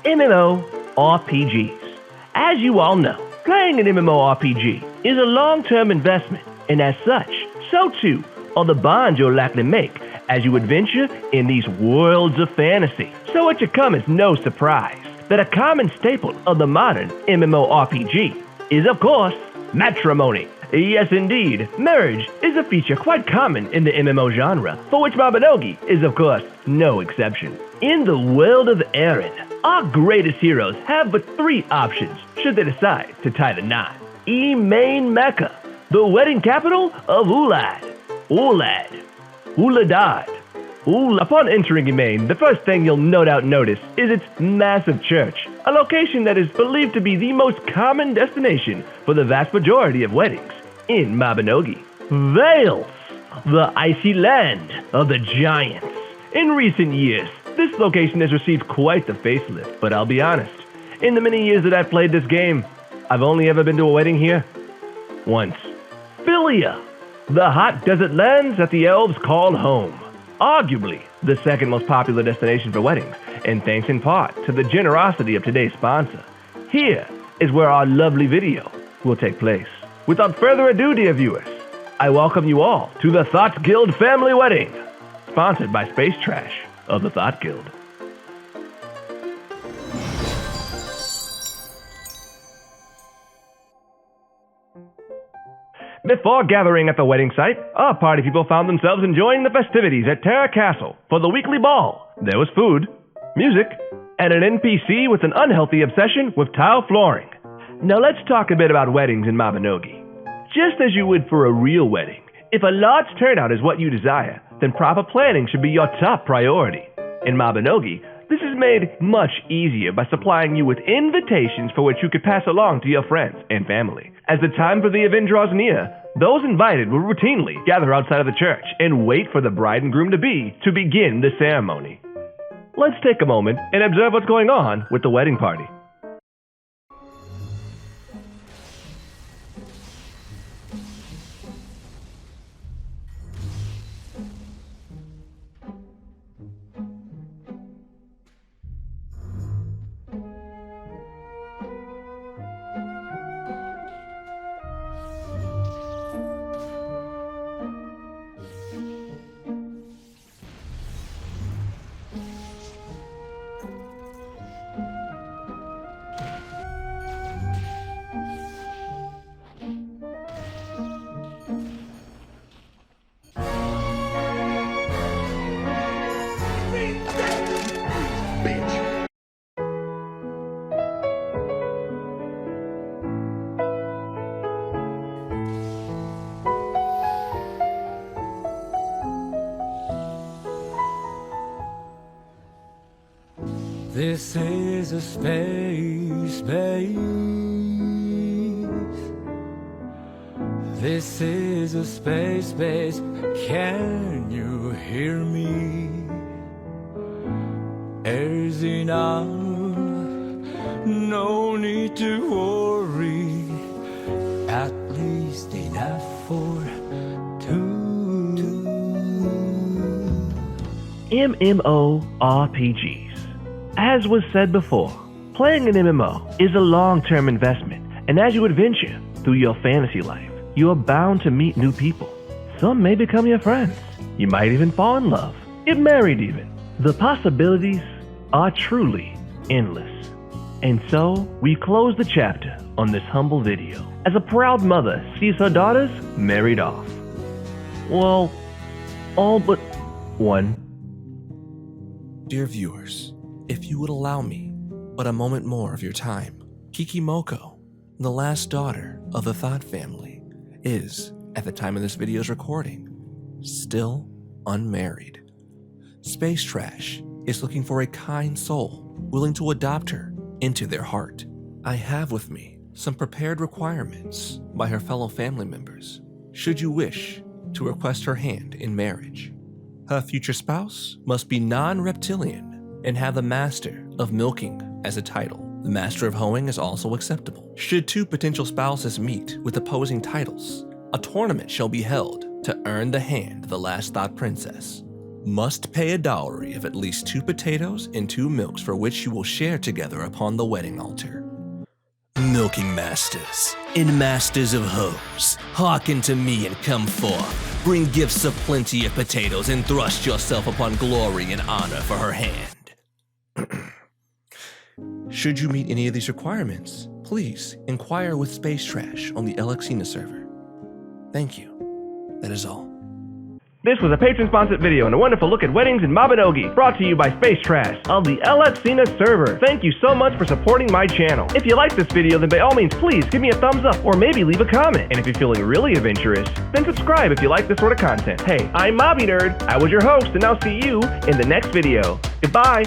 MMORPGs. As you all know, playing an MMORPG is a long-term investment, and as such, so too are the bonds you'll likely make as you adventure in these worlds of fantasy. So it should come as no surprise that a common staple of the modern MMORPG is, of course, matrimony. Yes, indeed, marriage is a feature quite common in the MMO genre, for which Mabinogi is, of course, no exception. In the world of Erin, our greatest heroes have but three options should they decide to tie the knot. Main Mecca, the wedding capital of Ulad. Uladad. Upon entering Emain, the first thing you'll no doubt notice is its massive church, a location that is believed to be the most common destination for the vast majority of weddings in Mabinogi. Vales, the icy land of the giants. In recent years, this location has received quite the facelift, but I'll be honest, in the many years that I've played this game, I've only ever been to a wedding here once. Philia, the hot desert lands that the elves call home. Arguably the second most popular destination for weddings, and thanks in part to the generosity of today's sponsor. Here is where our lovely video will take place. Without further ado, dear viewers, I welcome you all to the Thought Guild Family Wedding, sponsored by Space Trash of the Thought Guild. Before gathering at the wedding site, our party people found themselves enjoying the festivities at Terra Castle. For the weekly ball, there was food, music, and an NPC with an unhealthy obsession with tile flooring. Now let's talk a bit about weddings in Mabinogi. Just as you would for a real wedding, if a large turnout is what you desire, then proper planning should be your top priority. In Mabinogi, this is made much easier by supplying you with invitations for which you could pass along to your friends and family. As the time for the event draws near, those invited will routinely gather outside of the church and wait for the bride and groom-to-be to begin the ceremony. Let's take a moment and observe what's going on with the wedding party. This is a space base. This is a space base. Can you hear me? Air's enough, no need to worry. At least enough for two. MMORPGs. As was said before, playing an MMO is a long-term investment, and as you adventure through your fantasy life, you are bound to meet new people. Some may become your friends. You might even fall in love, get married even. The possibilities are truly endless. And so, we close the chapter on this humble video as a proud mother sees her daughters married off. Well, all but one. Dear viewers, if you would allow me but a moment more of your time, Kikimoko, the last daughter of the Thought family, is, at the time of this video's recording, still unmarried. Space Trash is looking for a kind soul willing to adopt her into their heart. I have with me some prepared requirements by her fellow family members, should you wish to request her hand in marriage. Her future spouse must be non-reptilian and have the Master of Milking as a title. The Master of Hoeing is also acceptable. Should two potential spouses meet with opposing titles, a tournament shall be held to earn the hand of the last Thought Princess. must pay a dowry of at least 2 potatoes and 2 milks for which you will share together upon the wedding altar. Milking masters and masters of hoes, hearken to me and come forth. Bring gifts of plenty of potatoes and thrust yourself upon glory and honor for her hand. Should you meet any of these requirements, please inquire with Space Trash on the Alexina server. Thank you. That is all. This was a patron-sponsored video and a wonderful look at weddings in Mabinogi, brought to you by Space Trash on the Alexina server. Thank you so much for supporting my channel. If you like this video, then by all means, please give me a thumbs up or maybe leave a comment. And if you're feeling really adventurous, then subscribe if you like this sort of content. Hey, I'm Mobby Nerd. I was your host, and I'll see you in the next video. Goodbye.